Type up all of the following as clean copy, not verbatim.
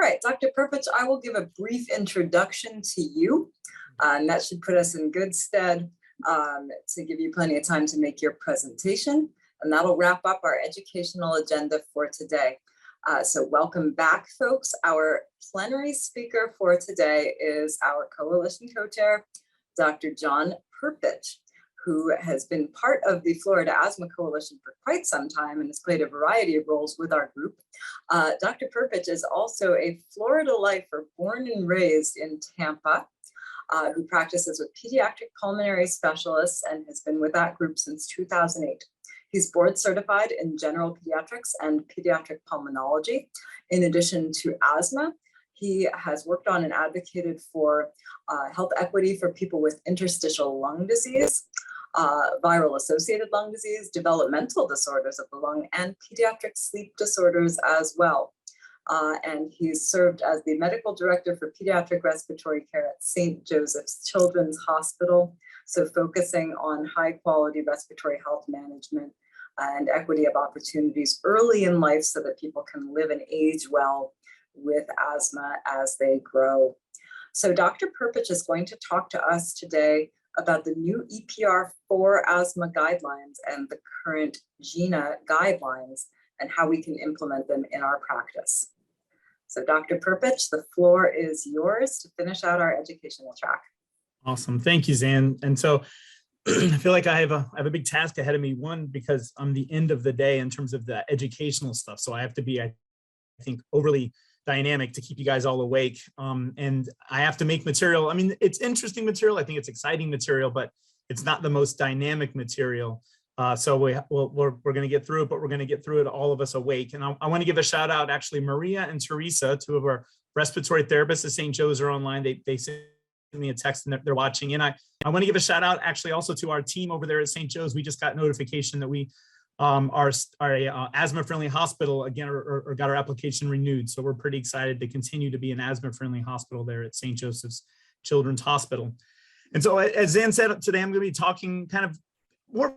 right, Dr. Prpich, I will give a brief introduction to you, and that should put us in good stead to give you plenty of time to make your presentation, and that'll wrap up our educational agenda for today. So welcome back, folks. Our plenary speaker for today is our coalition co-chair, Dr. John Prpich, who has been part of the Florida Asthma Coalition for quite some time and has played a variety of roles with our group. Dr. Prpich is also a Florida lifer, born and raised in Tampa, who practices with pediatric pulmonary specialists and has been with that group since 2008. He's board certified in general pediatrics and pediatric pulmonology. In addition to asthma, he has worked on and advocated for health equity for people with interstitial lung disease, viral associated lung disease, developmental disorders of the lung, and pediatric sleep disorders as well. And he's served as the medical director for pediatric respiratory care at St. Joseph's Children's Hospital. So focusing on high quality respiratory health management and equity of opportunities early in life so that people can live and age well with asthma as they grow. So Dr. Prpich is going to talk to us today about the new EPR4 asthma guidelines and the current GINA guidelines and how we can implement them in our practice. So Dr. Prpich, the floor is yours to finish out our educational track. Awesome, thank you, Zan. And so I feel like I have a big task ahead of me. One, because I'm the end of the day in terms of the educational stuff. So I have to be, I think, overly dynamic to keep you guys all awake. And I have to make material. I mean, it's interesting material. I think it's exciting material, but it's not the most dynamic material. So we're going to get through it, but we're going to get through it, all of us awake. And I want to give a shout out, actually, Maria and Teresa, two of our respiratory therapists at St. Joe's are online. They sent me a text and they're watching. And I want to give a shout out actually also to our team over there at St. Joe's. We just got notification that we are a asthma-friendly hospital again, or got our application renewed. So we're pretty excited to continue to be an asthma-friendly hospital there at St. Joseph's Children's Hospital. And so as Zan said, today I'm going to be talking kind of more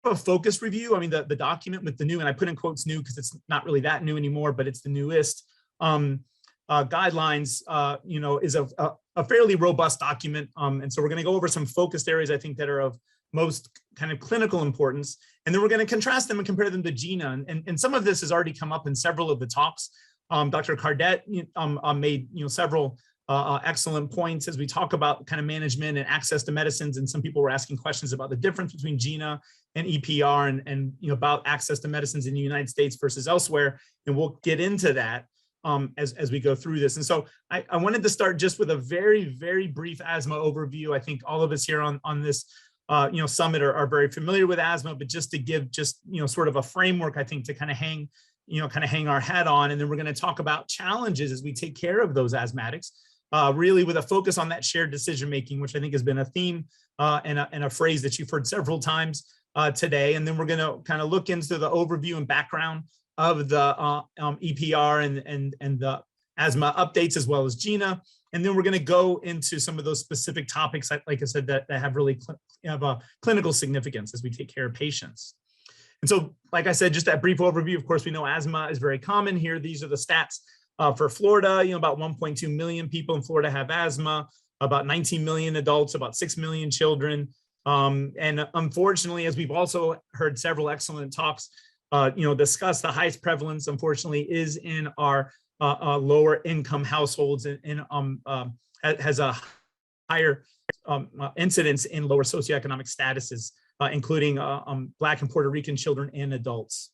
of a focus review. I mean, the document with the new, and I put in quotes new because it's not really that new anymore, but it's the newest guidelines, is a fairly robust document. And so we're going to go over some focused areas, I think, that are of most kind of clinical importance. And then we're going to contrast them and compare them to GINA. And some of this has already come up in several of the talks. Dr. Cardet made several excellent points as we talk about kind of management and access to medicines. And some people were asking questions about the difference between GINA and EPR and about access to medicines in the United States versus elsewhere. And we'll get into that as we go through this. And so I wanted to start just with a very, very brief asthma overview. I think all of us here on this summit are very familiar with asthma, but just to give sort of a framework, I think, to kind of hang our hat on. And then we're going to talk about challenges as we take care of those asthmatics, really with a focus on that shared decision-making, which I think has been a theme and a phrase that you've heard several times today. And then we're going to kind of look into the overview and background of the EPR and the asthma updates, as well as GINA. And then we're going to go into some of those specific topics, like I said, that have really have a clinical significance as we take care of patients. And so, like I said, just that brief overview. Of course, we know asthma is very common here. These are the stats for Florida. About 1.2 million people in Florida have asthma, about 19 million adults, about 6 million children. And unfortunately, as we've also heard several excellent talks, discuss, the highest prevalence, unfortunately, is in our lower income households and has a higher incidence in lower socioeconomic statuses, including Black and Puerto Rican children and adults.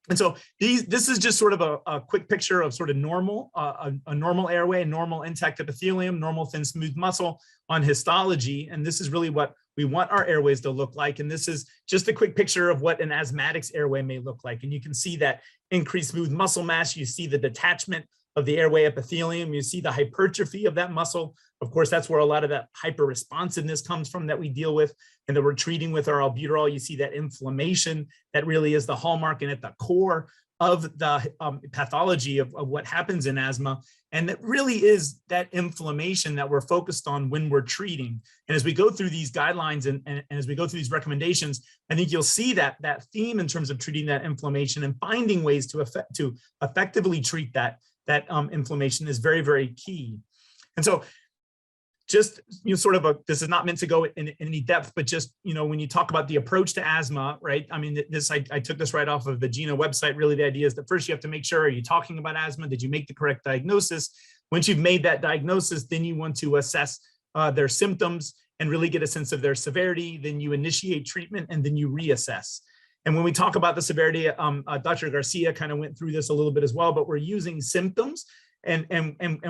And so this is just sort of a quick picture of sort of normal, a normal airway, normal intact epithelium, normal thin smooth muscle on histology. And this is really what we want our airways to look like. And this is just a quick picture of what an asthmatic's airway may look like. And you can see that increased smooth muscle mass. You see the detachment of the airway epithelium. You see the hypertrophy of that muscle. Of course, that's where a lot of that hyperresponsiveness comes from that we deal with and that we're treating with our albuterol. You see that inflammation that really is the hallmark and at the core of the pathology of what happens in asthma. And that really is that inflammation that we're focused on when we're treating. And as we go through these guidelines and as we go through these recommendations, I think you'll see that theme in terms of treating that inflammation and finding ways to effectively treat that that inflammation is very, very key. And so just, sort of this is not meant to go in any depth, but just, when you talk about the approach to asthma, right? I mean, I took this right off of the GINA website. Really, the idea is that first you have to make sure, are you talking about asthma? Did you make the correct diagnosis? Once you've made that diagnosis, then you want to assess their symptoms and really get a sense of their severity. Then you initiate treatment and then you reassess. And when we talk about the severity, Dr. Garcia kind of went through this a little bit as well, but we're using symptoms and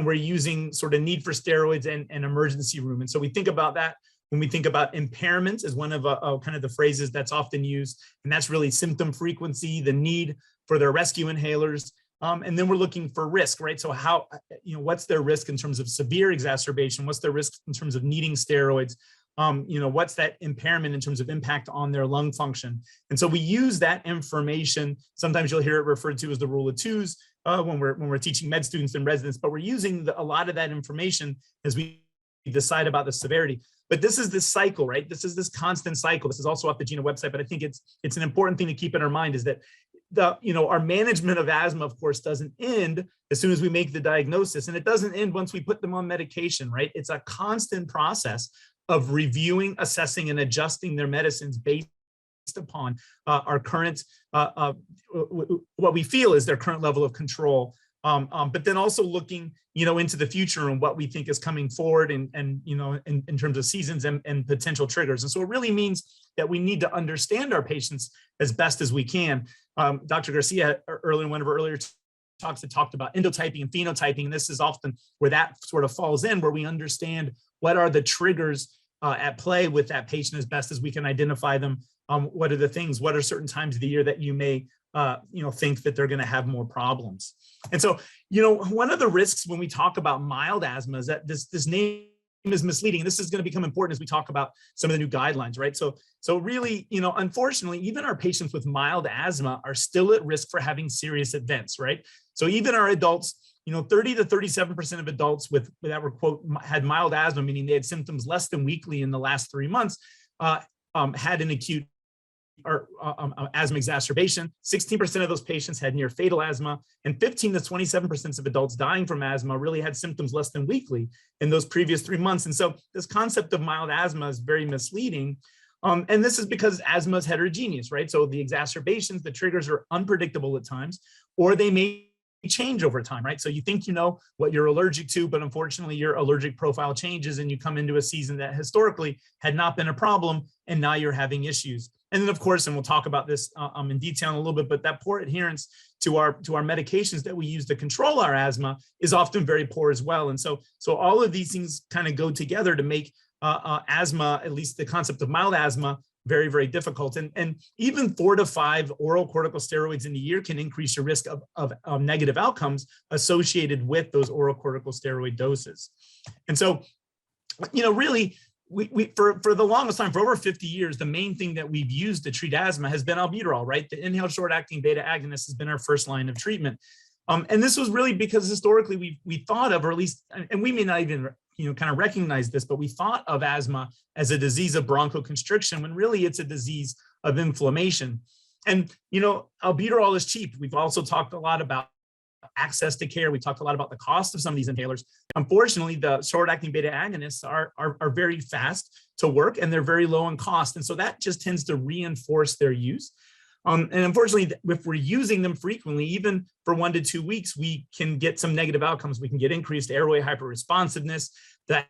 we're using sort of need for steroids and emergency room. And so we think about that when we think about impairments as one of kind of the phrases that's often used. And that's really symptom frequency, the need for their rescue inhalers. And then we're looking for risk, right? So how, what's their risk in terms of severe exacerbation? What's their risk in terms of needing steroids? What's that impairment in terms of impact on their lung function? And so we use that information. Sometimes you'll hear it referred to as the rule of twos when we're teaching med students and residents, but we're using a lot of that information as we decide about the severity. But this is this cycle, right? This is this constant cycle. This is also off the GINA website, but I think it's an important thing to keep in our mind is that our management of asthma, of course, doesn't end as soon as we make the diagnosis, and it doesn't end once we put them on medication, right? It's a constant process of reviewing, assessing, and adjusting their medicines based upon our current, what we feel is their current level of control. But then also looking, into the future and what we think is coming forward and in terms of seasons and potential triggers. And so it really means that we need to understand our patients as best as we can. Dr. Garcia, in one of her earlier talks, had talked about endotyping and phenotyping. And this is often where that sort of falls in, where we understand what are the triggers at play with that patient as best as we can identify them. What are the things, what are certain times of the year that you may think that they're going to have more problems. And so, one of the risks when we talk about mild asthma is that this name is misleading. This is going to become important as we talk about some of the new guidelines, right? So really, unfortunately, even our patients with mild asthma are still at risk for having serious events, right? So even our adults, 30 to 37% of adults that were, quote, had mild asthma, meaning they had symptoms less than weekly in the last 3 months, had an acute or asthma exacerbation. 16% of those patients had near fatal asthma, and 15 to 27% of adults dying from asthma really had symptoms less than weekly in those previous 3 months. And so this concept of mild asthma is very misleading. And this is because asthma is heterogeneous, right? So the exacerbations, the triggers are unpredictable at times, or they may change over time, right? So you think you know what you're allergic to, but unfortunately your allergic profile changes and you come into a season that historically had not been a problem, and now you're having issues. And then of course, and we'll talk about this in detail in a little bit, but that poor adherence to our medications that we use to control our asthma is often very poor as well. And so all of these things kind of go together to make asthma, at least the concept of mild asthma, very, very difficult. And even 4 to 5 oral corticosteroids in a year can increase your risk of negative outcomes associated with those oral corticosteroid doses. And so, really, we for the longest time, for over 50 years, the main thing that we've used to treat asthma has been albuterol, right? The inhaled short-acting beta agonist has been our first line of treatment. And this was really because historically we thought of, or at least, and we may not even kind of recognize this, but we thought of asthma as a disease of bronchoconstriction when really it's a disease of inflammation. And, albuterol is cheap. We've also talked a lot about access to care. We talked a lot about the cost of some of these inhalers. Unfortunately, the short-acting beta agonists are very fast to work and they're very low in cost. And so that just tends to reinforce their use. And unfortunately, if we're using them frequently, even for 1 to 2 weeks, we can get some negative outcomes. We can get increased airway hyperresponsiveness. That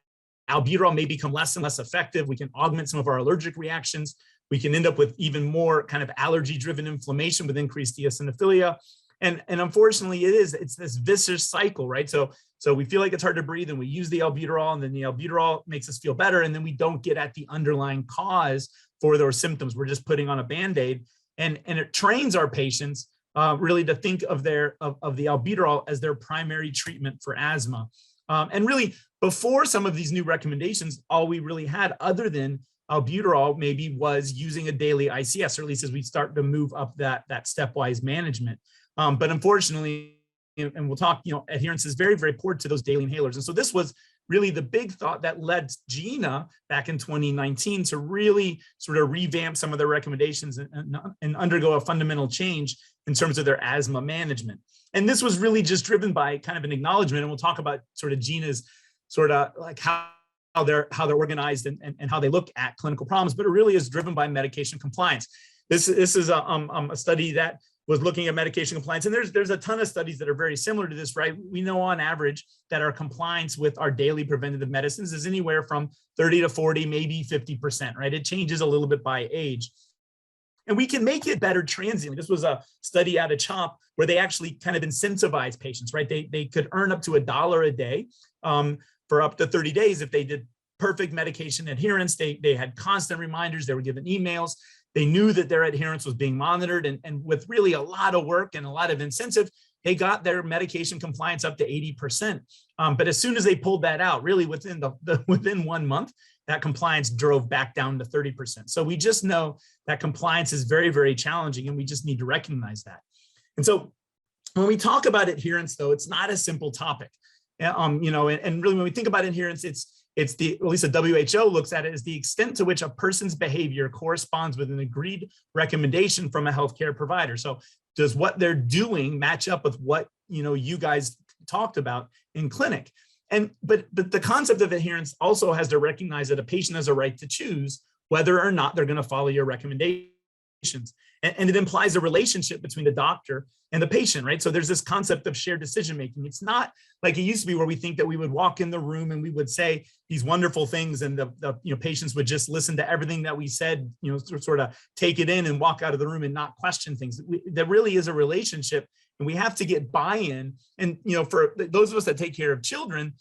albuterol may become less and less effective. We can augment some of our allergic reactions. We can end up with even more kind of allergy-driven inflammation with increased eosinophilia. And unfortunately, it's this vicious cycle, right? So we feel like it's hard to breathe and we use the albuterol, and then the albuterol makes us feel better. And then we don't get at the underlying cause for those symptoms. We're just putting on a Band-Aid. And it trains our patients really to think of the albuterol as their primary treatment for asthma. And really, before some of these new recommendations, all we really had other than albuterol maybe was using a daily ICS, or at least as we start to move up that stepwise management. But unfortunately, and we'll talk, adherence is very, very poor to those daily inhalers. And so this was really the big thought that led GINA back in 2019 to really sort of revamp some of their recommendations and undergo a fundamental change in terms of their asthma management. And this was really just driven by kind of an acknowledgement, and we'll talk about sort of GINA's sort of like how they're organized and how they look at clinical problems, but it really is driven by medication compliance. This is a study that was looking at medication compliance, and there's a ton of studies that are very similar to this, right? We know on average that our compliance with our daily preventative medicines is anywhere from 30 to 40, maybe 50%, right? It changes a little bit by age. And we can make it better transiently. This was a study out of CHOP where they actually kind of incentivize patients, right? They could earn up to $1 a day for up to 30 days if they did perfect medication adherence. They had constant reminders, they were given emails. They knew that their adherence was being monitored, and with really a lot of work and a lot of incentive, they got their medication compliance up to 80%. But as soon as they pulled that out, really within within 1 month, that compliance drove back down to 30%. So we just know that compliance is very, very challenging, and we just need to recognize that. And so when we talk about adherence, though, it's not a simple topic. You know, and really when we think about adherence, it's the, at least the WHO looks at it as the extent to which a person's behavior corresponds with an agreed recommendation from a healthcare provider. So does what they're doing match up with what, you know, you guys talked about in clinic? And but the concept of adherence also has to recognize that a patient has a right to choose whether or not they're going to follow your recommendations. And it implies a relationship between the doctor and the patient, right? So there's this concept of shared decision-making. It's not like it used to be where we think that we would walk in the room and we would say these wonderful things and the patients would just listen to everything that we said, you know, sort of take it in and walk out of the room and not question things. There really is a relationship, and we have to get buy-in. And, you know, for those of us that take care of children,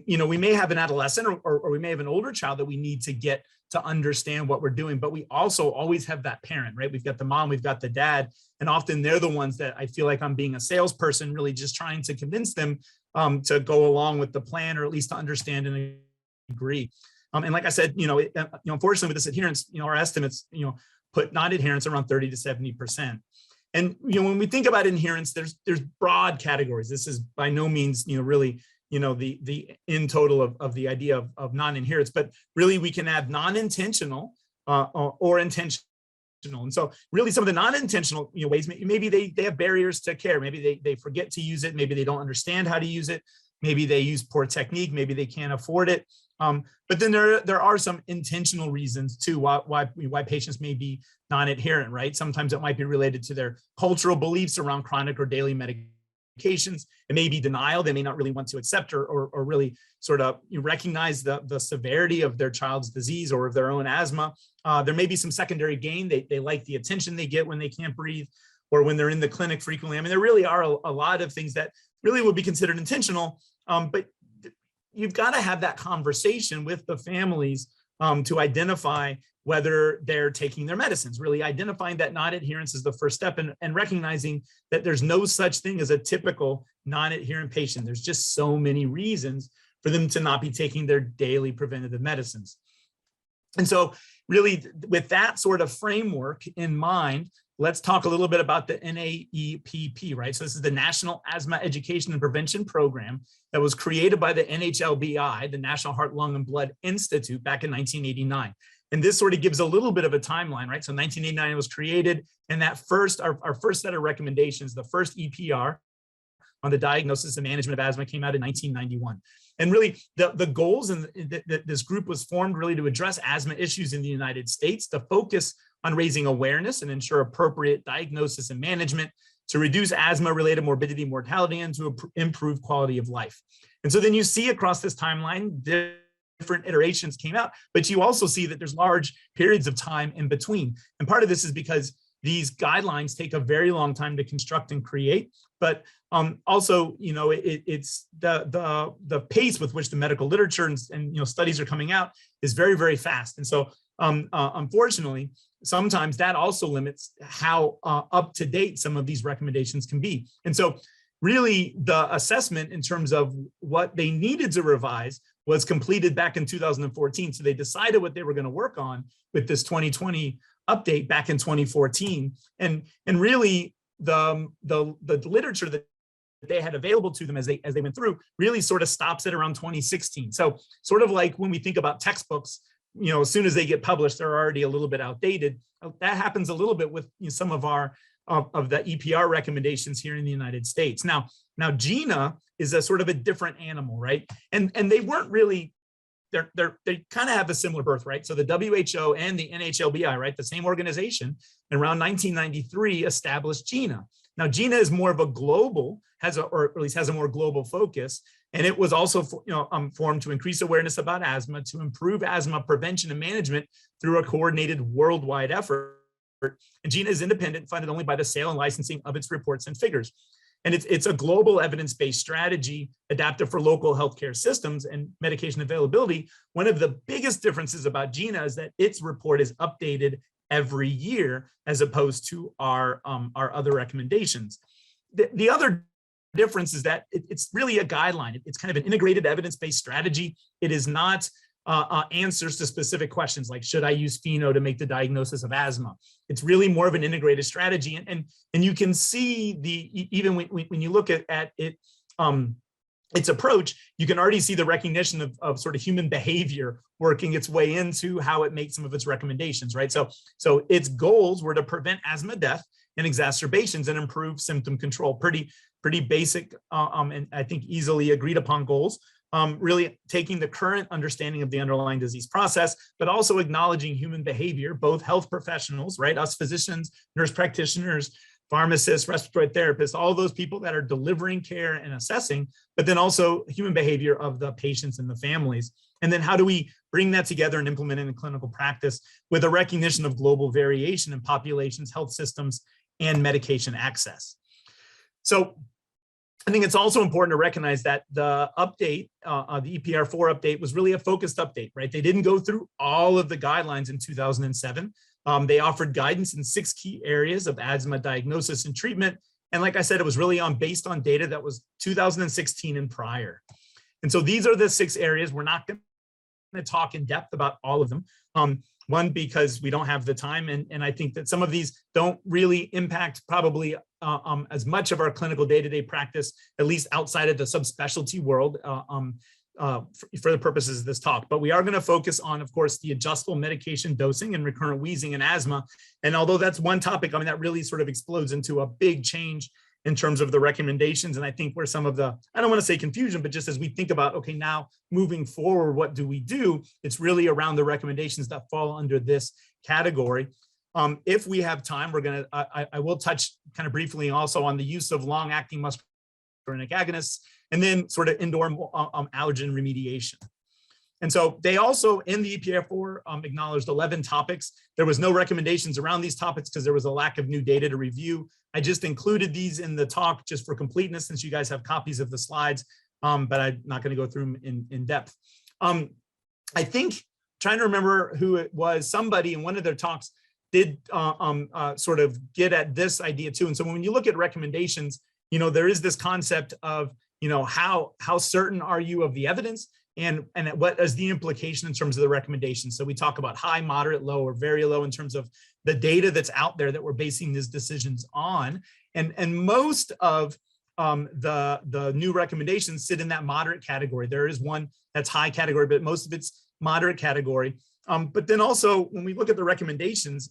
you know, we may have an adolescent or we may have an older child that we need to get to understand what we're doing, but we also always have that parent, right? We've got the mom, we've got the dad, and often they're the ones that I feel like I'm being a salesperson, really just trying to convince them to go along with the plan, or at least to understand and agree. And like I said, you know, unfortunately with this adherence, you know, our estimates, you know, put non-adherence around 30 to 70%. And, you know, when we think about adherence, there's broad categories. This is by no means, you know, really, you know, the in total of the idea of non-adherence, but really we can add non-intentional or intentional. And so really some of the non-intentional, you know, ways, maybe they have barriers to care. Maybe they forget to use it. Maybe they don't understand how to use it. Maybe they use poor technique. Maybe they can't afford it. But then there are some intentional reasons too why patients may be non-adherent, right? Sometimes it might be related to their cultural beliefs around chronic or daily medications. It may be denial. They may not really want to accept or really sort of recognize the severity of their child's disease or of their own asthma. There may be some secondary gain. They like the attention they get when they can't breathe or when they're in the clinic frequently. I mean, there really are a lot of things that really would be considered intentional, but you've got to have that conversation with the families to identify whether they're taking their medicines, really identifying that non-adherence is the first step, and recognizing that there's no such thing as a typical non-adherent patient. There's just so many reasons for them to not be taking their daily preventative medicines. And so really with that sort of framework in mind, let's talk a little bit about the NAEPP, right? So this is the National Asthma Education and Prevention Program that was created by the NHLBI, the National Heart, Lung, and Blood Institute, back in 1989. And this sort of gives a little bit of a timeline, right? So 1989 it was created, and that our first set of recommendations, the first EPR on the diagnosis and management of asthma came out in 1991. And really the goals, and this group was formed really to address asthma issues in the United States, to focus on raising awareness and ensure appropriate diagnosis and management, to reduce asthma-related morbidity and mortality, and to improve quality of life. And so then you see across this timeline, different iterations came out, but you also see that there's large periods of time in between. And part of this is because these guidelines take a very long time to construct and create, but also, you know, it's the pace with which the medical literature and you know, studies are coming out is very, very fast. And so unfortunately, sometimes that also limits how up to date some of these recommendations can be. And so really the assessment in terms of what they needed to revise was completed back in 2014. So they decided what they were going to work on with this 2020 update back in 2014. And really the literature that they had available to them as they went through really sort of stops at around 2016. So sort of like when we think about textbooks, you know, as soon as they get published, they're already a little bit outdated. That happens a little bit with, you know, some of our of the EPR recommendations here in the United States. Now GINA is a sort of a different animal, right? And they weren't really, they kind of have a similar birth, right? So the WHO and the NHLBI, right, the same organization, around 1993 established GINA. Now GINA is more of a global, or at least has a more global focus, and it was also formed to increase awareness about asthma, to improve asthma prevention and management through a coordinated worldwide effort. And GINA is independent, funded only by the sale and licensing of its reports and figures. And it's a global evidence-based strategy adapted for local healthcare systems and medication availability. One of the biggest differences about GINA is that its report is updated every year, as opposed to our other recommendations. The other difference is that it's really a guideline. It's kind of an integrated evidence-based strategy. It is not answers to specific questions like, should I use FeNO to make the diagnosis of asthma? It's really more of an integrated strategy. And you can see even when you look at it, its approach, you can already see the recognition of sort of human behavior working its way into how it makes some of its recommendations, right? So its goals were to prevent asthma death and exacerbations and improve symptom control. Pretty basic and I think easily agreed upon goals. Really taking the current understanding of the underlying disease process, but also acknowledging human behavior, both health professionals, right? Us physicians, nurse practitioners, pharmacists, respiratory therapists, all those people that are delivering care and assessing, but then also human behavior of the patients and the families. And then how do we bring that together and implement it in clinical practice with a recognition of global variation in populations, health systems, and medication access? So I think it's also important to recognize that the update, the EPR4 update, was really a focused update, right? They didn't go through all of the guidelines in 2007. They offered guidance in 6 key areas of asthma diagnosis and treatment. And like I said, it was really based on data that was 2016 and prior. And so these are the 6 areas. We're not going to talk in depth about all of them. One, because we don't have the time, and I think that some of these don't really impact probably as much of our clinical day-to-day practice, at least outside of the subspecialty world for the purposes of this talk. But we are going to focus on, of course, the adjustable medication dosing and recurrent wheezing and asthma. And although that's one topic, I mean, that really sort of explodes into a big change in terms of the recommendations. And I think where some of the, I don't want to say confusion, but just as we think about, okay, now moving forward, what do we do? It's really around the recommendations that fall under this category. If we have time, we're going to, I will touch kind of briefly also on the use of long-acting muscarinic agonists, and then sort of indoor allergen remediation. And so they also, in the EPR4, acknowledged 11 topics. There was no recommendations around these topics because there was a lack of new data to review. I just included these in the talk just for completeness, since you guys have copies of the slides, but I'm not going to go through them in depth. I think, trying to remember who it was, somebody in one of their talks did sort of get at this idea too. And so when you look at recommendations, you know, there is this concept of, you know, how certain are you of the evidence, and what is the implication in terms of the recommendations. So we talk about high, moderate, low, or very low in terms of the data that's out there that we're basing these decisions on. And most of the new recommendations sit in that moderate category. There is one that's high category, but most of it's moderate category. But then also when we look at the recommendations,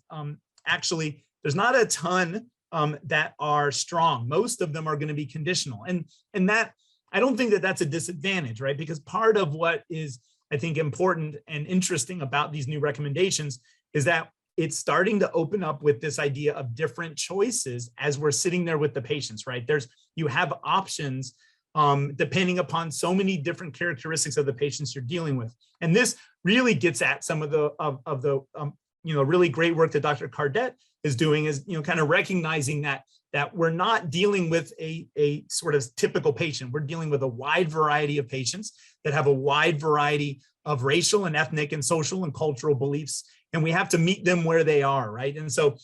actually, there's not a ton that are strong. Most of them are going to be conditional. And that, I don't think that that's a disadvantage, right? Because part of what is, I think, important and interesting about these new recommendations is that it's starting to open up with this idea of different choices as we're sitting there with the patients, right? You have options depending upon so many different characteristics of the patients you're dealing with. And this really gets at some of the you know, really great work that Dr. Cardet is doing, is, you know, kind of recognizing that we're not dealing with a sort of typical patient. We're dealing with a wide variety of patients that have a wide variety of racial and ethnic and social and cultural beliefs, and we have to meet them where they are, right? And so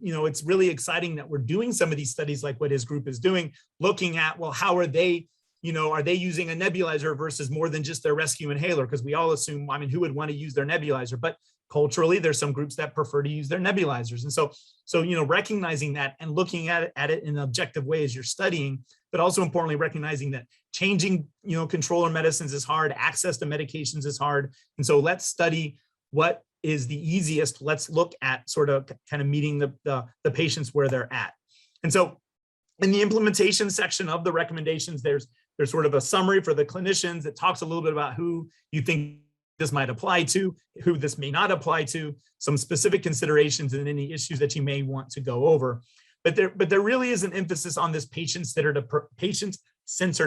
you know, it's really exciting that we're doing some of these studies like what his group is doing, looking at, well, how are they, you know, are they using a nebulizer versus more than just their rescue inhaler? Because we all assume, I mean, who would want to use their nebulizer? But culturally, there's some groups that prefer to use their nebulizers. And so you know, recognizing that and looking at it in an objective way as you're studying, but also importantly, recognizing that changing, you know, controller medicines is hard, access to medications is hard. And so let's study what is the easiest. Let's look at sort of kind of meeting the patients where they're at. And so in the implementation section of the recommendations, there's sort of a summary for the clinicians that talks a little bit about who you think this might apply to, who this may not apply to, some specific considerations and any issues that you may want to go over. But there really is an emphasis on this patient-centered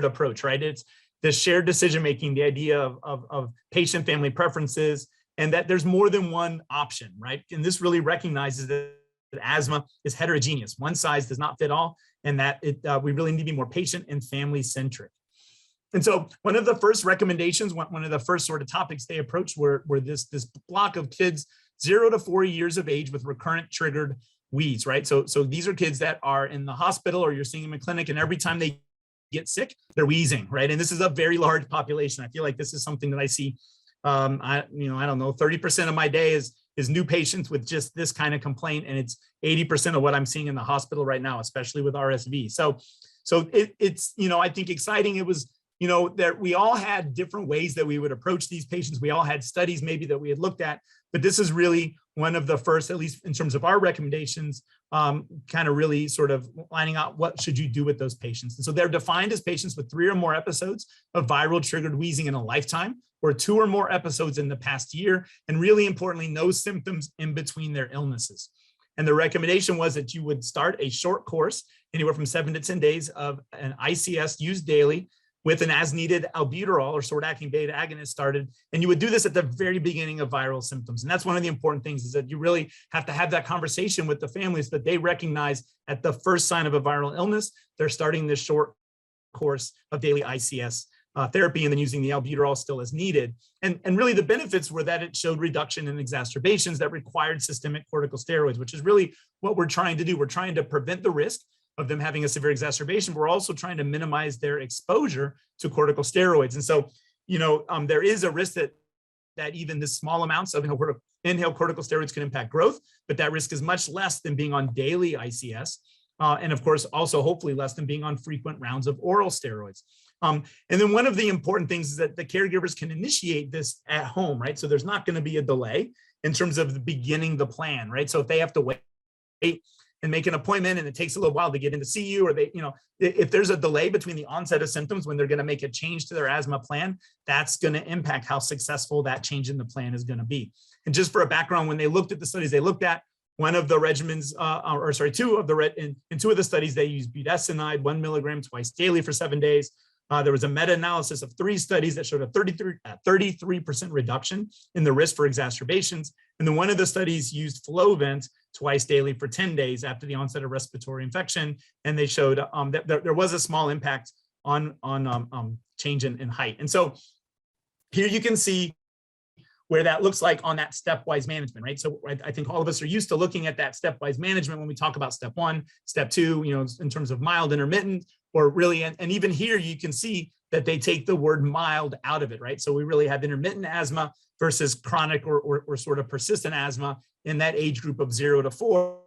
approach, right? It's the shared decision-making, the idea of patient-family preferences, and that there's more than one option, right? And this really recognizes that asthma is heterogeneous. One size does not fit all, and that we really need to be more patient and family-centric. And so one of the first recommendations, one of the first sort of topics they approached were this block of kids 0 to 4 years of age with recurrent triggered wheeze, right? So these are kids that are in the hospital or you're seeing them in clinic, and every time they get sick, they're wheezing, right? And this is a very large population. I feel like this is something that I see, I don't know, 30% of my day is new patients with just this kind of complaint, and it's 80% of what I'm seeing in the hospital right now, especially with RSV. So it's, I think exciting. It was, that we all had different ways that we would approach these patients. We all had studies maybe that we had looked at, but this is really one of the first, at least in terms of our recommendations, kind of really sort of lining out what should you do with those patients. And so they're defined as patients with 3 or more episodes of viral triggered wheezing in a lifetime, or 2 or more episodes in the past year, and really importantly, no symptoms in between their illnesses. And the recommendation was that you would start a short course, anywhere from 7 to 10 days of an ICS used daily, with an as-needed albuterol or short-acting beta agonist started. And you would do this at the very beginning of viral symptoms. And that's one of the important things, is that you really have to have that conversation with the families, that they recognize at the first sign of a viral illness, they're starting this short course of daily ICS therapy, and then using the albuterol still as needed. And really the benefits were that it showed reduction in exacerbations that required systemic corticosteroids, which is really what we're trying to do. We're trying to prevent the risk of them having a severe exacerbation. We're also trying to minimize their exposure to corticosteroids. And so, there is a risk that even the small amounts of inhaled corticosteroids can impact growth, but that risk is much less than being on daily ICS. And of course, also hopefully less than being on frequent rounds of oral steroids. And then one of the important things is that the caregivers can initiate this at home, right? So there's not going to be a delay in terms of the beginning the plan, right? So if they have to wait and make an appointment and it takes a little while to get in to see you, or they, if there's a delay between the onset of symptoms when they're going to make a change to their asthma plan, that's going to impact how successful that change in the plan is going to be. And just for a background, when they looked at the studies they looked at, one of the regimens, in 2 of the studies, they used budesonide 1 milligram twice daily for 7 days. There was a meta-analysis of 3 studies that showed a 33% reduction in the risk for exacerbations. And then one of the studies used Flovent twice daily for 10 days after the onset of respiratory infection. And they showed that there was a small impact on change in height. And so here you can see where that looks like on that stepwise management, right? So I think all of us are used to looking at that stepwise management when we talk about step 1, step 2, in terms of mild, intermittent, or really, and even here you can see that they take the word mild out of it, right? So we really have intermittent asthma versus chronic or sort of persistent asthma in that age group of 0 to 4.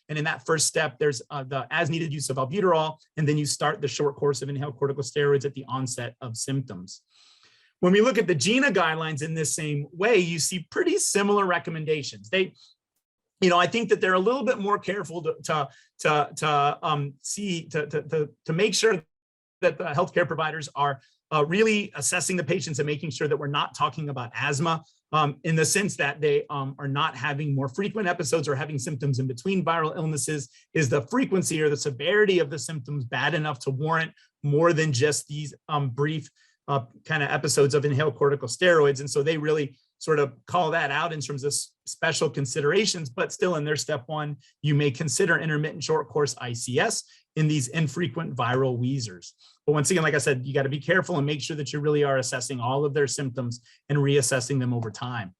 And in that first step, there's the as-needed use of albuterol, and then you start the short course of inhaled corticosteroids at the onset of symptoms. When we look at the GINA guidelines in this same way, you see pretty similar recommendations. They, I think that they're a little bit more careful to make sure that the healthcare providers are really assessing the patients and making sure that we're not talking about asthma in the sense that they are not having more frequent episodes or having symptoms in between viral illnesses. Is the frequency or the severity of the symptoms bad enough to warrant more than just these brief kind of episodes of inhaled corticosteroids? And so they really sort of call that out in terms of special considerations, but still in their step 1, you may consider intermittent short course ICS in these infrequent viral wheezers. But once again, like I said, you got to be careful and make sure that you really are assessing all of their symptoms and reassessing them over time.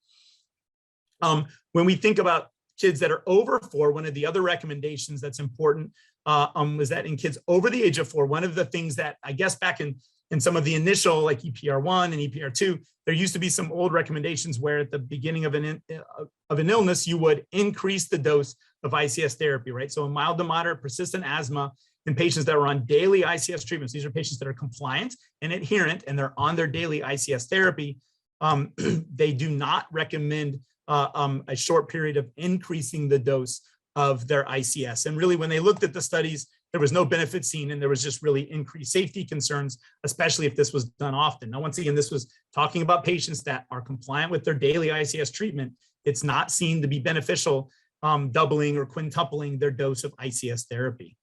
When we think about kids that are over 4, one of the other recommendations that's important was that in kids over the age of 4, one of the things that I guess back in some of the initial like EPR1 and EPR2, there used to be some old recommendations where at the beginning of an illness, you would increase the dose of ICS therapy, right? So in mild to moderate persistent asthma in patients that are on daily ICS treatments, these are patients that are compliant and adherent and they're on their daily ICS therapy. They do not recommend a short period of increasing the dose of their ICS. And really, when they looked at the studies, there was no benefit seen, and there was just really increased safety concerns, especially if this was done often. Now, once again, this was talking about patients that are compliant with their daily ICS treatment. It's not seen to be beneficial, doubling or quintupling their dose of ICS therapy.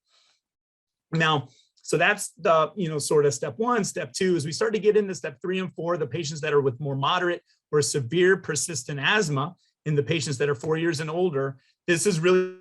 Now, so that's the, sort of step one. Step two is we start to get into step 3 and 4, the patients that are with more moderate or severe persistent asthma in the patients that are 4 years and older. This is really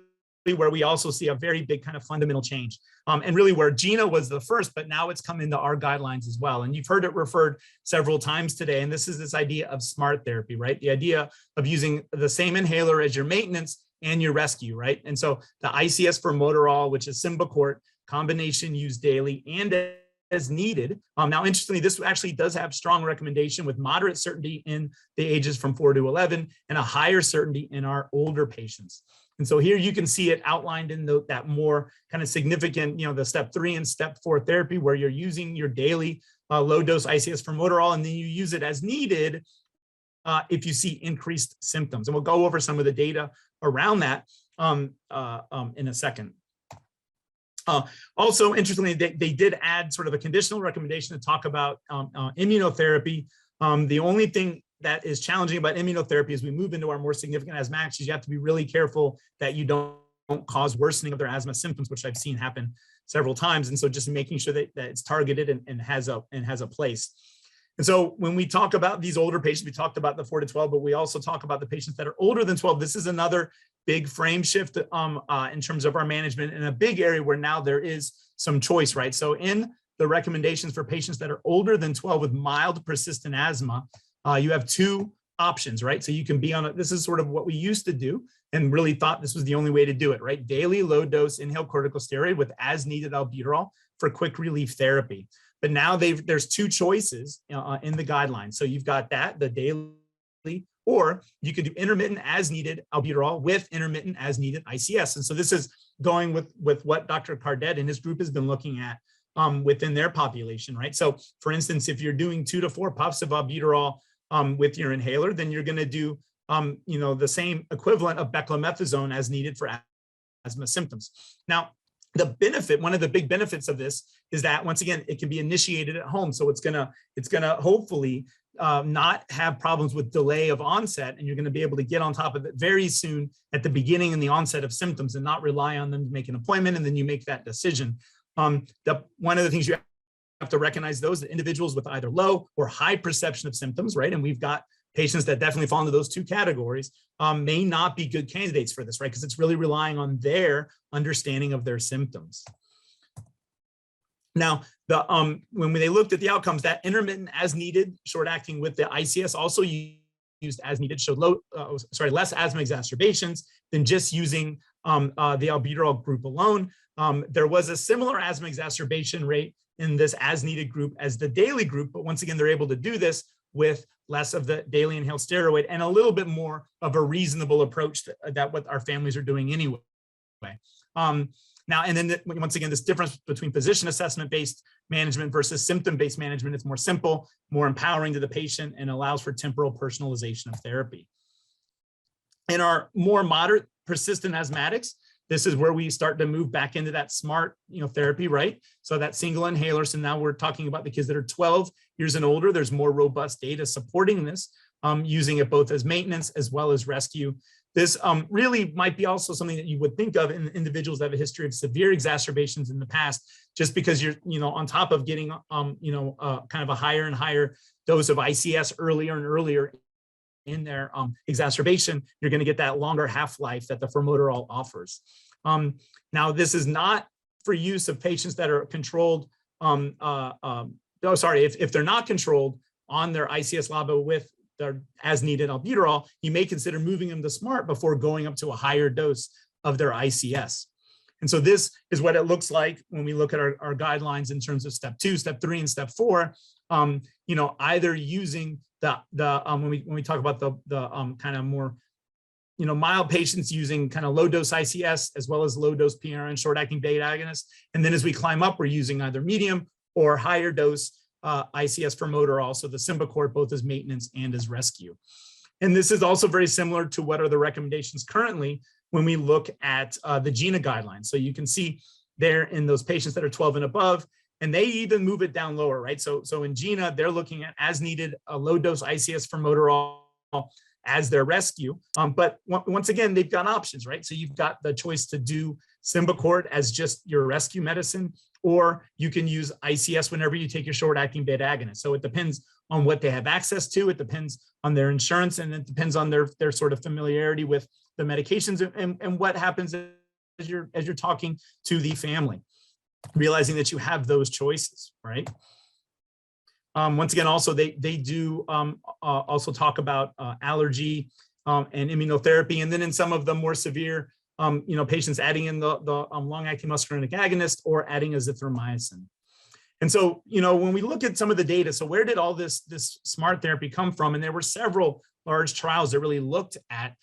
where we also see a very big kind of fundamental change. And really where GINA was the first, but now it's come into our guidelines as well. And you've heard it referred several times today. And this is this idea of smart therapy, right? The idea of using the same inhaler as your maintenance and your rescue, right? And so the ICS formoterol, which is Symbicort, combination used daily and as needed. Now, interestingly, this actually does have strong recommendation with moderate certainty in the ages from 4 to 11 and a higher certainty in our older patients. And so here you can see it outlined in that more kind of significant, the step 3 and step 4 therapy, where you're using your daily low dose ICS formoterol, and then you use it as needed if you see increased symptoms. And we'll go over some of the data around that in a second. Also, interestingly, they did add sort of a conditional recommendation to talk about immunotherapy. The only thing that is challenging about immunotherapy as we move into our more significant asthmatics is you have to be really careful that you don't cause worsening of their asthma symptoms, which I've seen happen several times. And so just making sure that it's targeted and has a place. And so when we talk about these older patients, we talked about the 4 to 12, but we also talk about the patients that are older than 12. This is another big frame shift in terms of our management, and a big area where now there is some choice, right? So in the recommendations for patients that are older than 12 with mild persistent asthma, you have 2 options, right? So you can be on it. This is sort of what we used to do and really thought this was the only way to do it, right? Daily low dose inhaled corticosteroid with as needed albuterol for quick relief therapy. But now there's 2 choices in the guidelines. So you've got the daily, or you could do intermittent as needed albuterol with intermittent as needed ICS. And so this is going with what Dr. Cardet and his group has been looking at within their population, right? So for instance, if you're doing 2 to 4 puffs of albuterol with your inhaler, then you're going to do, the same equivalent of beclomethasone as needed for asthma symptoms. Now, one of the big benefits of this is that once again, it can be initiated at home. So it's gonna hopefully not have problems with delay of onset, and you're going to be able to get on top of it very soon at the beginning and the onset of symptoms, and not rely on them to make an appointment and then you make that decision. One of the things you have to recognize those individuals with either low or high perception of symptoms, right? And we've got patients that definitely fall into those 2 categories, may not be good candidates for this, right? Because it's really relying on their understanding of their symptoms. Now, when they looked at the outcomes, that intermittent as needed short acting with the ICS also used as needed showed less asthma exacerbations than just using the albuterol group alone. There was a similar asthma exacerbation rate in this as needed group as the daily group, but once again, they're able to do this with less of the daily inhaled steroid and a little bit more of a reasonable approach that what our families are doing anyway. Now, and then once again, this difference between physician assessment-based management versus symptom-based management is more simple, more empowering to the patient, and allows for temporal personalization of therapy. In our more moderate persistent asthmatics, this is where we start to move back into that smart, therapy, right? So that single inhaler. So now we're talking about the kids that are 12 years and older. There's more robust data supporting this, using it both as maintenance as well as rescue. This really might be also something that you would think of in individuals that have a history of severe exacerbations in the past, just because you're, on top of getting, kind of a higher and higher dose of ICS earlier and earlier in their exacerbation, you're going to get that longer half-life that the formoterol offers. Now, this is not for use of patients that are controlled. If they're not controlled on their ICS LABA with their as needed albuterol, you may consider moving them to SMART before going up to a higher dose of their ICS. And so this is what it looks like when we look at our guidelines in terms of step 2, step 3, and step 4. Either using when we talk about the kind of more mild patients using kind of low dose ICS as well as low dose PRN short acting beta agonist, and then as we climb up, we're using either medium or higher dose ICS formoterol, so the Symbicort both as maintenance and as rescue. And this is also very similar to what are the recommendations currently when we look at the GINA guidelines. So you can see there in those patients that are 12 and above, and they even move it down lower, right? So in GINA, they're looking at as needed a low dose ICS formoterol as their rescue. But once again, they've got options, right? So you've got the choice to do Symbicort as just your rescue medicine, or you can use ICS whenever you take your short-acting beta agonist. So it depends on what they have access to. It depends on their insurance, and it depends on their sort of familiarity with the medications and what happens as you're talking to the family, realizing that you have those choices, right? Once again, also they do also talk about allergy and immunotherapy, and then in some of the more severe patients adding in the long-acting muscarinic agonist or adding azithromycin. And so, when we look at some of the data, so where did all this SMART therapy come from? And there were several large trials that really looked at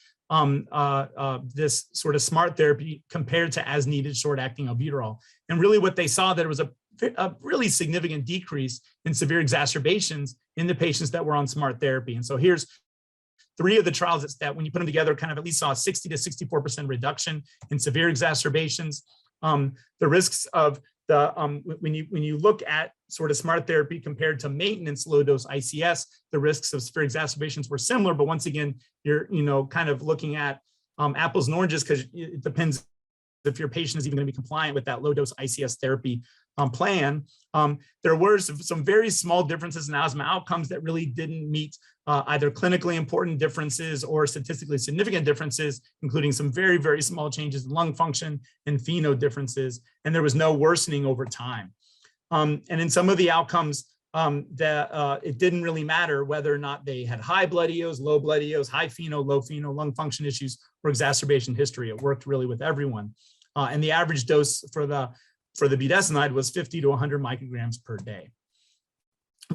this sort of SMART therapy compared to as needed short-acting albuterol. And really what they saw, there was a really significant decrease in severe exacerbations in the patients that were on SMART therapy. And so here's 3 of the trials that when you put them together, kind of at least saw a 60 to 64% reduction in severe exacerbations. The risks of the when you look at sort of SMART therapy compared to maintenance low dose ICS, the risks of severe exacerbations were similar. But once again, you're kind of looking at apples and oranges, because it depends if your patient is even going to be compliant with that low dose ICS therapy plan. There were some very small differences in asthma outcomes that really didn't meet either clinically important differences or statistically significant differences, including some very, very small changes in lung function and FeNO differences, and there was no worsening over time. And in some of the outcomes, it didn't really matter whether or not they had high blood eos, low blood eos, high FeNO, low FeNO, lung function issues, or exacerbation history. It worked really with everyone. And the average dose for the budesonide was 50 to 100 micrograms per day.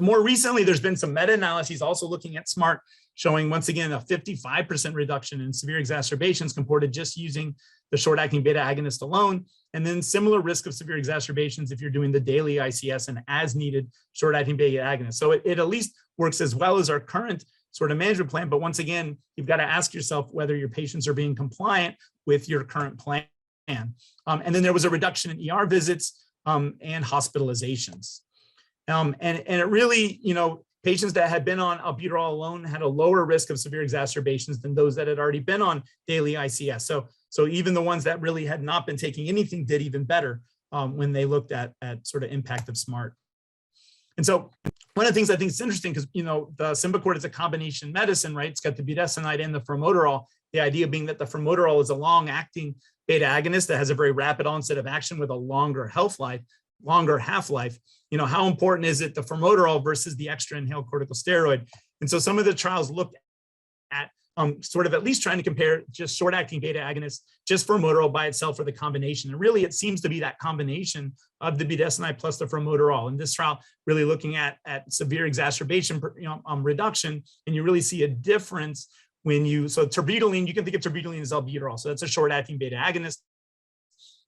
More recently, there's been some meta-analyses also looking at SMART, showing once again a 55% reduction in severe exacerbations compared to just using the short-acting beta agonist alone, and then similar risk of severe exacerbations if you're doing the daily ICS and as needed short-acting beta agonist. So it at least works as well as our current sort of management plan, but once again, you've got to ask yourself whether your patients are being compliant with your current plan. And then there was a reduction in ER visits and hospitalizations. And it really, patients that had been on albuterol alone had a lower risk of severe exacerbations than those that had already been on daily ICS. So even the ones that really had not been taking anything did even better when they looked at sort of impact of SMART. And so one of the things I think is interesting, because, the Symbicort is a combination medicine, right? It's got the budesonide and the formoterol. The idea being that the formoterol is a long-acting beta agonist that has a very rapid onset of action with a longer half-life. How important is it, the formoterol versus the extra inhaled corticosteroid? And so some of the trials looked at sort of at least trying to compare just short-acting beta agonists, just formoterol by itself or the combination. And really, it seems to be that combination of the budesonide plus the formoterol. In this trial, really looking at severe exacerbation reduction, and you really see a difference when so terbutaline, you can think of terbutaline as albuterol. So that's a short-acting beta agonist.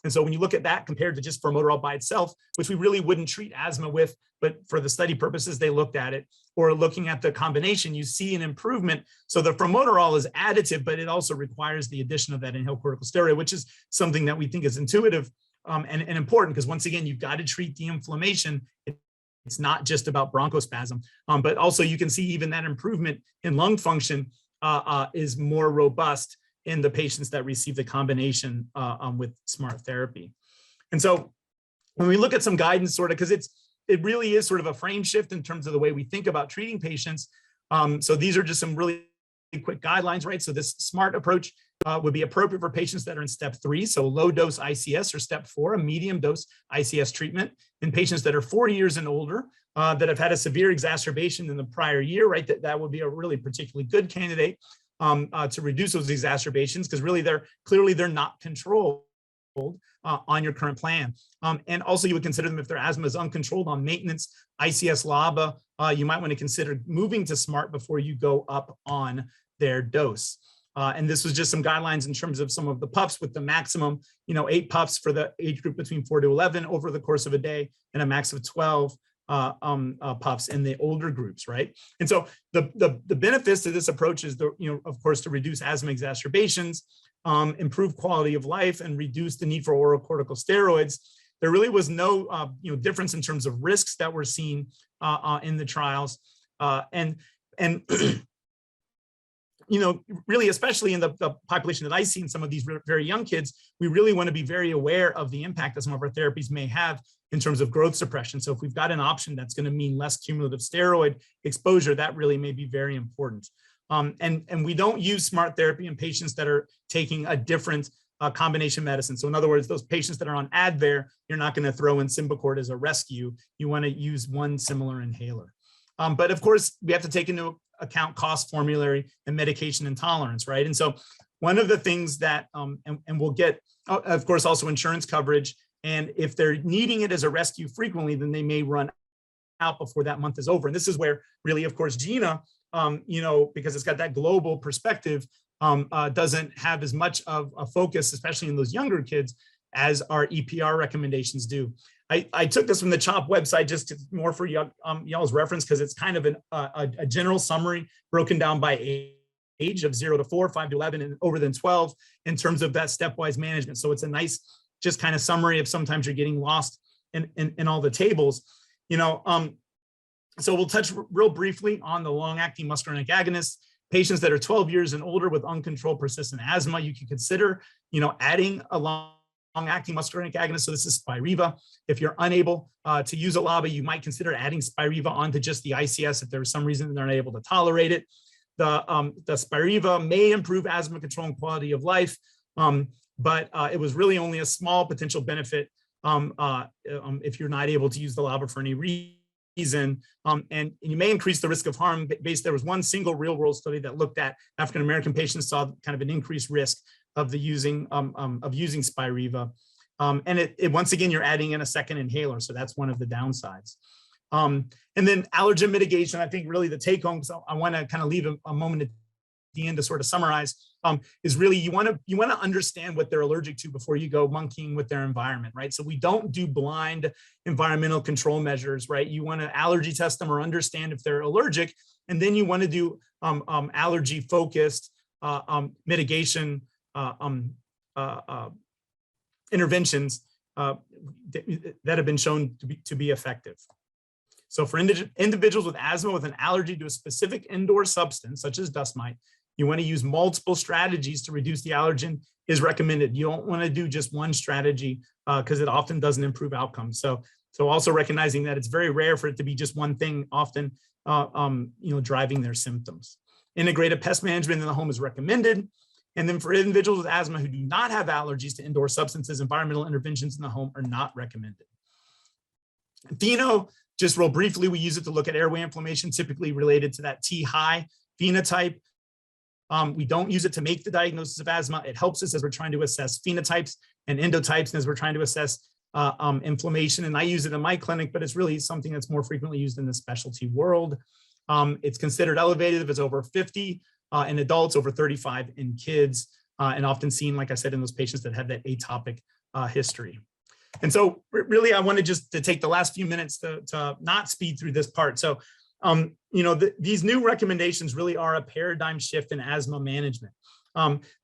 And so when you look at that compared to just formoterol by itself, which we really wouldn't treat asthma with, but for the study purposes, they looked at it, or looking at the combination, you see an improvement. So the formoterol is additive, but it also requires the addition of that inhaled corticosteroid, which is something that we think is intuitive and important, because once again, you've got to treat the inflammation. It's not just about bronchospasm, but also you can see even that improvement in lung function is more robust in the patients that receive the combination with SMART therapy. And so when we look at some guidance, sort of, because it really is sort of a frame shift in terms of the way we think about treating patients. So these are just some really quick guidelines, right? So this SMART approach would be appropriate for patients that are in step 3, so low dose ICS, or step 4, a medium dose ICS treatment, in patients that are 40 years and older, that have had a severe exacerbation in the prior year, right? That would be a really particularly good candidate to reduce those exacerbations, because really they're not controlled on your current plan. And also you would consider them, if their asthma is uncontrolled on maintenance ICS LABA, you might want to consider moving to SMART before you go up on their dose. And this was just some guidelines in terms of some of the puffs, with the maximum, 8 puffs for the age group between 4 to 11 over the course of a day, and a max of 12 puffs in the older groups, right? And so the benefits to this approach is, of course, to reduce asthma exacerbations, improve quality of life, and reduce the need for oral corticosteroids. There really was no difference in terms of risks that were seen in the trials. And really, especially in the population that I see in some of these very young kids, we really want to be very aware of the impact that some of our therapies may have in terms of growth suppression. So if we've got an option that's going to mean less cumulative steroid exposure, that really may be very important. And we don't use smart therapy in patients that are taking a different combination medicine. So in other words, those patients that are on Advair, you're not going to throw in Symbicort as a rescue. You want to use one similar inhaler. But of course, we have to take into account cost formulary and medication intolerance, right? And so one of the things that, and we'll get, of course, also insurance coverage. And if they're needing it as a rescue frequently, then they may run out before that month is over. And this is where really, of course, GINA, because it's got that global perspective, doesn't have as much of a focus, especially in those younger kids, as our EPR recommendations do. I took this from the CHOP website just more for y'all's reference, because it's kind of a general summary broken down by age of 0 to 4, 5 to 11, and over than 12 in terms of that stepwise management. So it's a nice just kind of summary of sometimes you're getting lost in all the tables. So we'll touch real briefly on the long-acting muscarinic agonists. Patients that are 12 years and older with uncontrolled persistent asthma, you can consider, adding a long-acting muscarinic agonist. So this is Spiriva. If you're unable to use a LABA, you might consider adding Spiriva onto just the ICS if there's some reason they're not able to tolerate it. The Spiriva may improve asthma control and quality of life, but it was really only a small potential benefit if you're not able to use the LABA for any reason. And you may increase the risk of harm there was one single real world study that looked at African-American patients, saw kind of an increased risk of using Spiriva. And it once again, you're adding in a second inhaler. So that's one of the downsides. And then allergen mitigation, I think really the take home, so I want to kind of leave a moment at the end to sort of summarize, is really you want to understand what they're allergic to before you go monkeying with their environment, right? So we don't do blind environmental control measures, right? You want to allergy test them or understand if they're allergic, and then you want to do allergy focused mitigation interventions that have been shown to be effective. So for individuals with asthma with an allergy to a specific indoor substance, such as dust mite, you want to use multiple strategies to reduce the allergen is recommended. You don't want to do just one strategy because it often doesn't improve outcomes. So also recognizing that it's very rare for it to be just one thing, often driving their symptoms. Integrated pest management in the home is recommended. And then for individuals with asthma who do not have allergies to indoor substances, environmental interventions in the home are not recommended. Pheno, just real briefly, we use it to look at airway inflammation, typically related to that T-high phenotype. We don't use it to make the diagnosis of asthma. It helps us as we're trying to assess phenotypes and endotypes, and as we're trying to assess inflammation. And I use it in my clinic, but it's really something that's more frequently used in the specialty world. It's considered elevated if it's over 50 in adults, over 35 in kids, and often seen, like I said, in those patients that have that atopic history. And so really, I wanted just to take the last few minutes to not speed through this part. So, these new recommendations really are a paradigm shift in asthma management.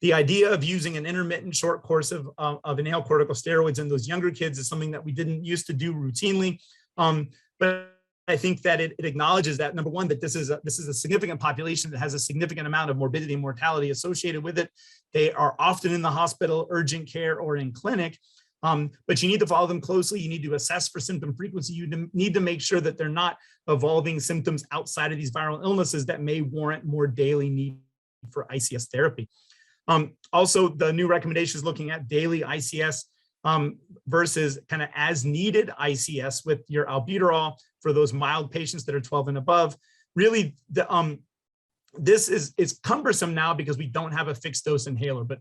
The idea of using an intermittent short course of inhaled corticosteroids in those younger kids is something that we didn't used to do routinely. But I think that it acknowledges that, number one, that this is a significant population that has a significant amount of morbidity and mortality associated with it. They are often in the hospital, urgent care, or in clinic. But you need to follow them closely. You need to assess for symptom frequency. You need to make sure that they're not evolving symptoms outside of these viral illnesses that may warrant more daily need for ICS therapy. Also, the new recommendations looking at daily ICS versus kind of as needed ICS with your albuterol for those mild patients that are 12 and above. Really, this is cumbersome now because we don't have a fixed dose inhaler, but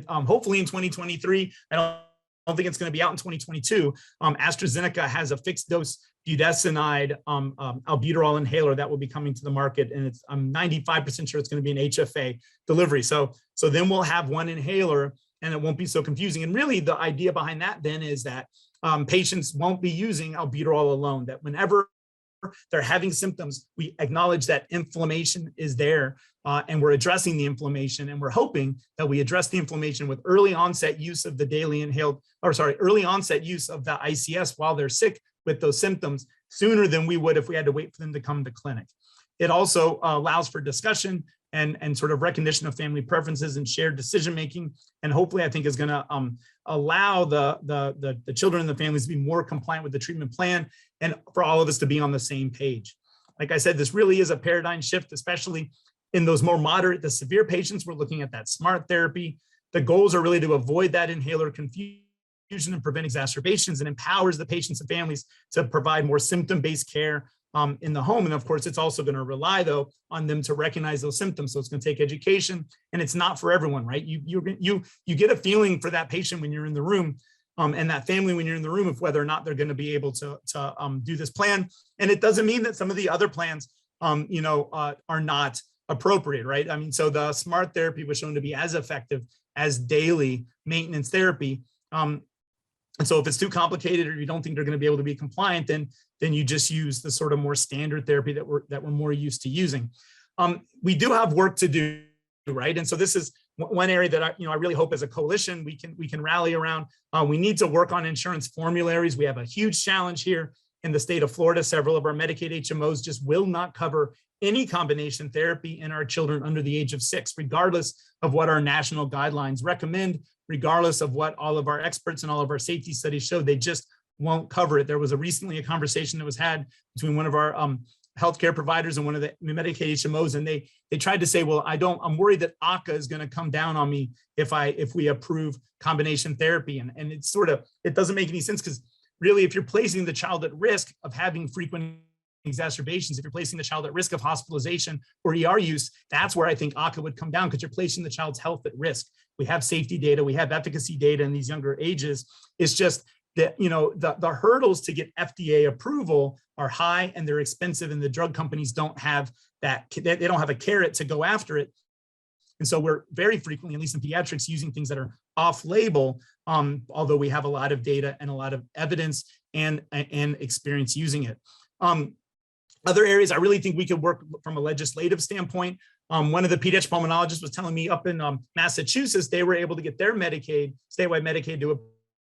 hopefully in 2023, I don't think it's going to be out in 2022. AstraZeneca has a fixed dose budesonide albuterol inhaler that will be coming to the market, and I'm 95% sure it's going to be an HFA delivery. So then we'll have one inhaler, and it won't be so confusing. And really, the idea behind that then is that patients won't be using albuterol alone. That whenever they're having symptoms, we acknowledge that inflammation is there, and we're addressing the inflammation, and we're hoping that we address the inflammation with early onset use of the daily inhaled, early onset use of the ICS while they're sick with those symptoms sooner than we would if we had to wait for them to come to clinic. It also allows for discussion and sort of recognition of family preferences and shared decision-making. And hopefully, I think is gonna allow the children and the families to be more compliant with the treatment plan and for all of us to be on the same page. Like I said, this really is a paradigm shift, especially in those more moderate to severe patients. We're looking at that SMART therapy. The goals are really to avoid that inhaler confusion and prevent exacerbations, and empowers the patients and families to provide more symptom-based care in the home. And of course, it's also going to rely though on them to recognize those symptoms. So it's going to take education, and it's not for everyone, right? You get a feeling for that patient when you're in the room, and that family when you're in the room, of whether or not they're going to be able to do this plan. And it doesn't mean that some of the other plans, are not appropriate, right? I mean, so the SMART therapy was shown to be as effective as daily maintenance therapy. And so if it's too complicated, or you don't think they're going to be able to be compliant, then you just use the sort of more standard therapy that we're more used to using. We do have work to do, right? And so this is one area that I really hope as a coalition we can rally around. We need to work on insurance formularies. We have a huge challenge here in the state of Florida. Several of our Medicaid HMOs just will not cover any combination therapy in our children under the age of 6, regardless of what our national guidelines recommend, regardless of what all of our experts and all of our safety studies show. They just won't cover it. There was recently a conversation that was had between one of our healthcare providers and one of the Medicaid HMOs, and they tried to say, well, I'm worried that ACA is going to come down on me if we approve combination therapy. And it doesn't make any sense, because really, if you're placing the child at risk of having frequent exacerbations, if you're placing the child at risk of hospitalization or ER use, that's where I think ACA would come down, because you're placing the child's health at risk. We have safety data, we have efficacy data in these younger ages. It's just that, the hurdles to get FDA approval are high and they're expensive, and the drug companies don't have that, they don't have a carrot to go after it. And so we're very frequently, at least in pediatrics, using things that are off-label, although we have a lot of data and a lot of evidence and experience using it. Other areas I really think we could work from a legislative standpoint. One of the pediatric pulmonologists was telling me up in Massachusetts, they were able to get their statewide Medicaid to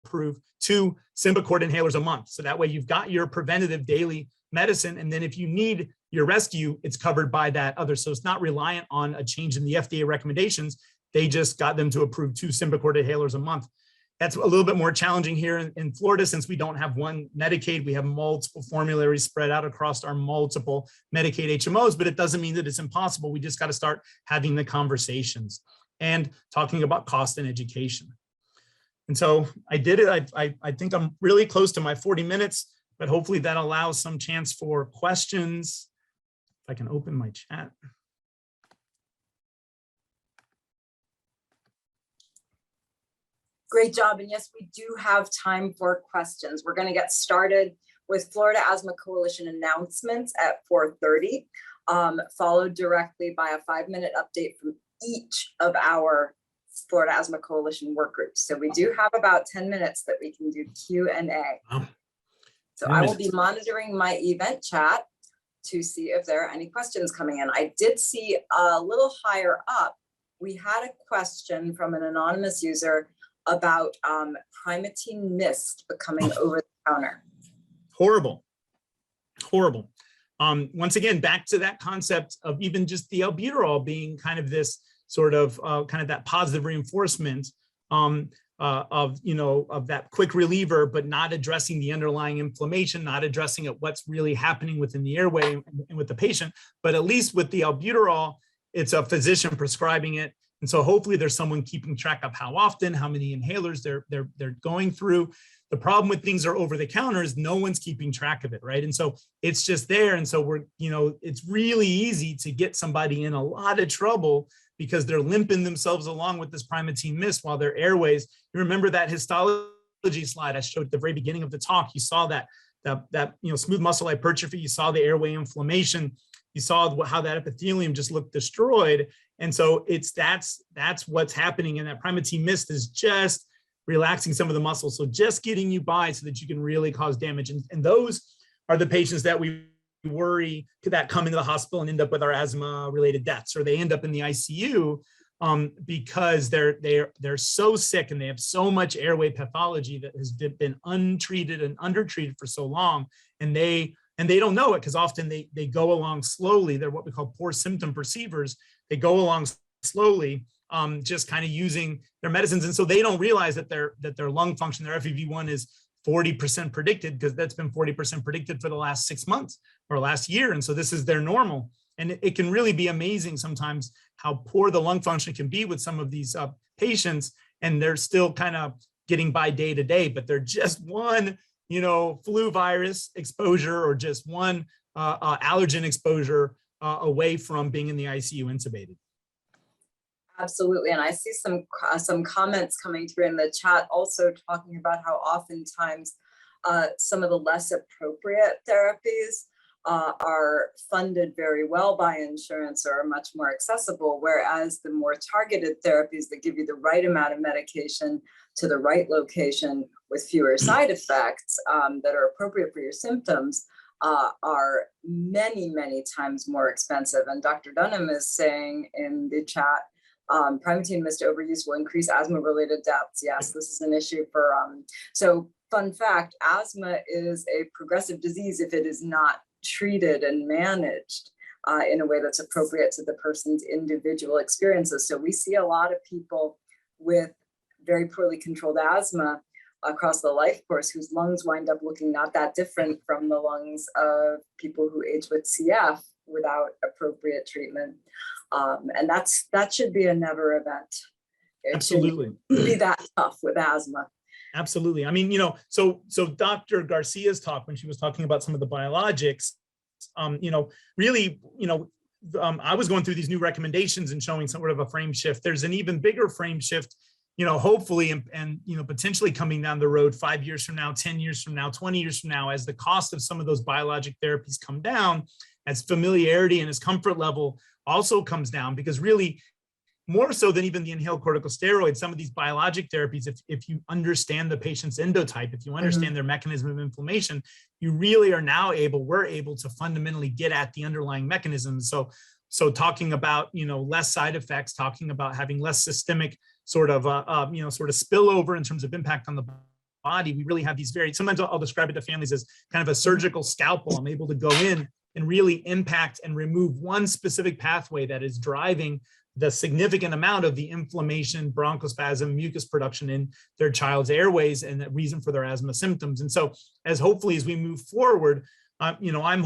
approve 2 Symbicort inhalers a month. So that way you've got your preventative daily medicine, and then if you need your rescue, it's covered by that other. So it's not reliant on a change in the FDA recommendations. They just got them to approve 2 Symbicort inhalers a month. That's a little bit more challenging here in Florida, since we don't have one Medicaid. We have multiple formularies spread out across our multiple Medicaid HMOs, but it doesn't mean that it's impossible. We just got to start having the conversations and talking about cost and education. And so I did it. I think I'm really close to my 40 minutes, but hopefully that allows some chance for questions. If I can open my chat. Great job. And yes, we do have time for questions. We're going to get started with Florida Asthma Coalition announcements at 4:30, followed directly by a 5-minute update from each of our Florida Asthma Coalition work groups. So we do have about 10 minutes that we can do Q&A. Wow. So I will be monitoring my event chat to see if there are any questions coming in. I did see a little higher up, we had a question from an anonymous user about Primatene Mist becoming over the counter. Horrible, horrible. Once again, back to that concept of even just the albuterol being kind of this sort of that positive reinforcement of that quick reliever, but not addressing the underlying inflammation, not addressing what's really happening within the airway and with the patient. But at least with the albuterol, it's a physician prescribing it. And so hopefully there's someone keeping track of how often, how many inhalers they're going through. The problem with things that are over the counter is no one's keeping track of it, right? And so it's just there. And so it's really easy to get somebody in a lot of trouble because they're limping themselves along with this Primatene Mist while their airways. You remember that histology slide I showed at the very beginning of the talk? You saw that smooth muscle hypertrophy. You saw the airway inflammation. You saw how that epithelium just looked destroyed. And so that's what's happening. And that Primatene Mist is just relaxing some of the muscles. So just getting you by so that you can really cause damage. And those are the patients that we worry that come into the hospital and end up with our asthma related deaths, or they end up in the ICU because they're so sick and they have so much airway pathology that has been untreated and undertreated for so long, and they don't know it because often they go along slowly. They're what we call poor symptom perceivers. They go along slowly, just kind of using their medicines, and so they don't realize that their lung function, their FEV1 is 40% predicted, because that's been 40% predicted for the last 6 months or last year, and so this is their normal. And it can really be amazing sometimes how poor the lung function can be with some of these patients, and they're still kind of getting by day to day, but they're just one, flu virus exposure or just one allergen exposure away from being in the ICU intubated. Absolutely, and I see some comments coming through in the chat also talking about how oftentimes some of the less appropriate therapies are funded very well by insurance or are much more accessible, whereas the more targeted therapies that give you the right amount of medication to the right location with fewer side effects that are appropriate for your symptoms are many, many times more expensive. And Dr. Dunham is saying in the chat, Primatene Mist overuse will increase asthma-related deaths. Yes, this is an issue for, so fun fact, asthma is a progressive disease if it is not treated and managed in a way that's appropriate to the person's individual experiences. So we see a lot of people with very poorly controlled asthma across the life course whose lungs wind up looking not that different from the lungs of people who age with CF without appropriate treatment. And that should be a never event. It Absolutely. shouldn't be that tough with asthma. Absolutely. I mean, so Dr. Garcia's talk, when she was talking about some of the biologics, really, I was going through these new recommendations and showing sort of a frame shift. There's an even bigger frame shift, hopefully, and potentially coming down the road 5 years from now, 10 years from now, 20 years from now, as the cost of some of those biologic therapies come down, as familiarity and as comfort level also comes down, because really, more so than even the inhaled corticosteroids, some of these biologic therapies, if you understand the patient's endotype, if you understand their mechanism of inflammation, you really are now we're able to fundamentally get at the underlying mechanisms. So talking about, less side effects, talking about having less systemic sort of spillover in terms of impact on the body, we really have these sometimes I'll describe it to families as kind of a surgical scalpel. I'm able to go in and really impact and remove one specific pathway that is driving the significant amount of the inflammation, bronchospasm, mucus production in their child's airways, and the reason for their asthma symptoms. And so as we move forward, I'm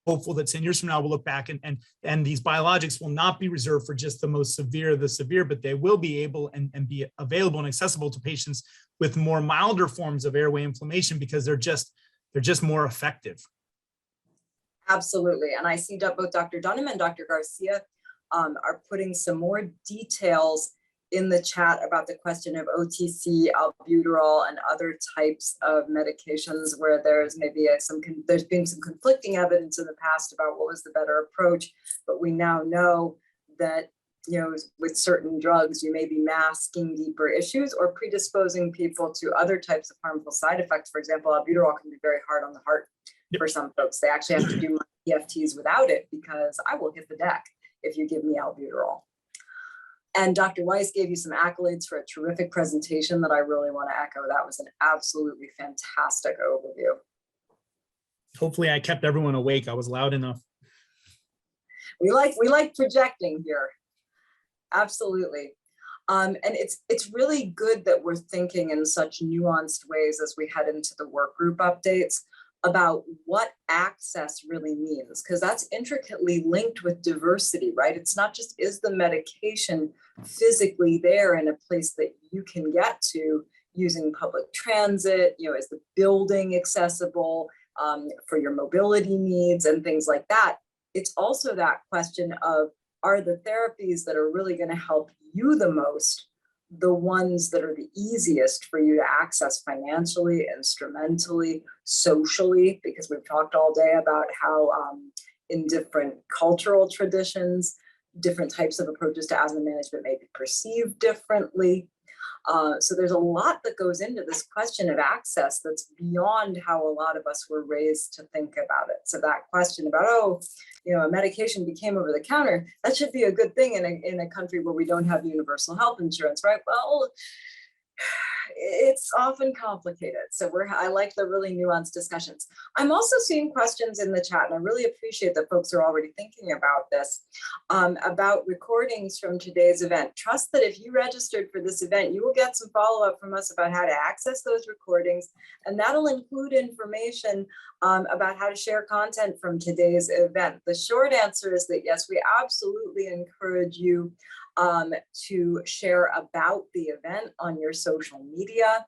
hopeful that 10 years from now, we'll look back and these biologics will not be reserved for just the most severe of the severe, but they will be able and be available and accessible to patients with more milder forms of airway inflammation, because they're just more effective. Absolutely. And I see both Dr. Dunham and Dr. Garcia are putting some more details in the chat about the question of OTC, albuterol, and other types of medications where there's maybe there's been some conflicting evidence in the past about what was the better approach, but we now know that with certain drugs, you may be masking deeper issues or predisposing people to other types of harmful side effects. For example, albuterol can be very hard on the heart for some folks. They actually have to do EFTs without it because I will hit the deck if you give me albuterol. And Dr. Weiss gave you some accolades for a terrific presentation that I really want to echo. That was an absolutely fantastic overview. Hopefully I kept everyone awake. I was loud enough. We like projecting here. Absolutely. And it's really good that we're thinking in such nuanced ways as we head into the work group updates about what access really means, because that's intricately linked with diversity, right? It's not just, is the medication physically there in a place that you can get to using public transit, is the building accessible for your mobility needs and things like that. It's also that question of, are the therapies that are really going to help you the most the ones that are the easiest for you to access financially, instrumentally, socially, because we've talked all day about how in different cultural traditions, different types of approaches to asthma management may be perceived differently. So there's a lot that goes into this question of access that's beyond how a lot of us were raised to think about it. So that question about, oh, a medication became over the counter, that should be a good thing in a country where we don't have universal health insurance, right? Well, it's often complicated. So I like the really nuanced discussions. I'm also seeing questions in the chat, and I really appreciate that folks are already thinking about this, about recordings from today's event. Trust that if you registered for this event, you will get some follow-up from us about how to access those recordings, and that'll include information about how to share content from today's event. The short answer is that yes, we absolutely encourage you to share about the event on your social media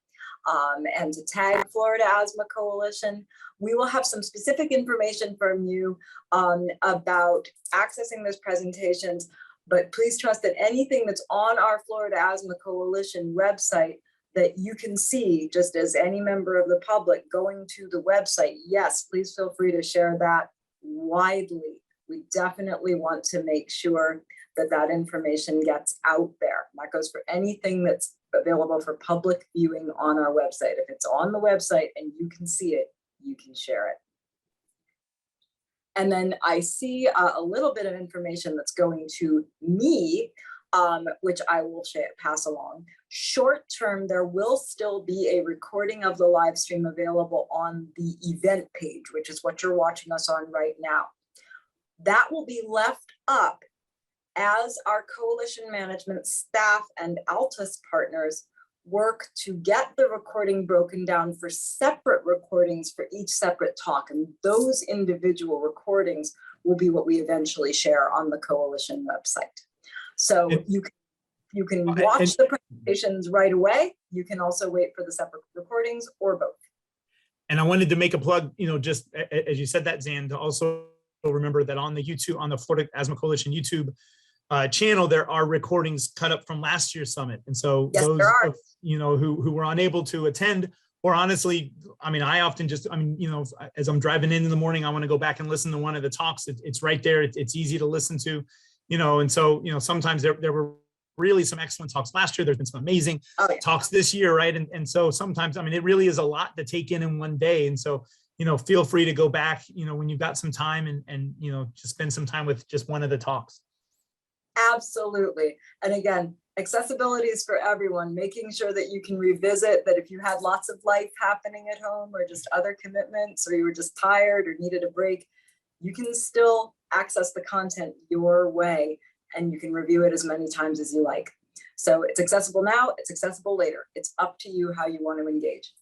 and to tag Florida Asthma Coalition. We will have some specific information from you about accessing those presentations, but please trust that anything that's on our Florida Asthma Coalition website that you can see just as any member of the public going to the website, yes, please feel free to share that widely. We definitely want to make sure that information gets out there. That goes for anything that's available for public viewing on our website. If it's on the website and you can see it, you can share it. And then I see a little bit of information that's going to me, which I will pass along. Short term, there will still be a recording of the live stream available on the event page, which is what you're watching us on right now. That will be left up as our coalition management staff and Altus partners work to get the recording broken down for separate recordings for each separate talk. And those individual recordings will be what we eventually share on the coalition website. So you can watch the presentations right away. You can also wait for the separate recordings or both. And I wanted to make a plug, just as you said that, Zan, to also remember that on the YouTube, on the Florida Asthma Coalition YouTube channel, there are recordings cut up from last year's summit. And so yes, those, who were unable to attend, or honestly, I often just, as I'm driving in the morning, I want to go back and listen to one of the talks. It's right there. It's easy to listen to, and so, sometimes there were really some excellent talks last year. There's been some amazing talks this year, right? And so sometimes, it really is a lot to take in one day. And so, feel free to go back, when you've got some time and just spend some time with just one of the talks. Absolutely. And again, accessibility is for everyone, making sure that you can revisit that if you had lots of life happening at home or just other commitments, or you were just tired or needed a break, you can still access the content your way and you can review it as many times as you like. So it's accessible now, it's accessible later. It's up to you how you want to engage.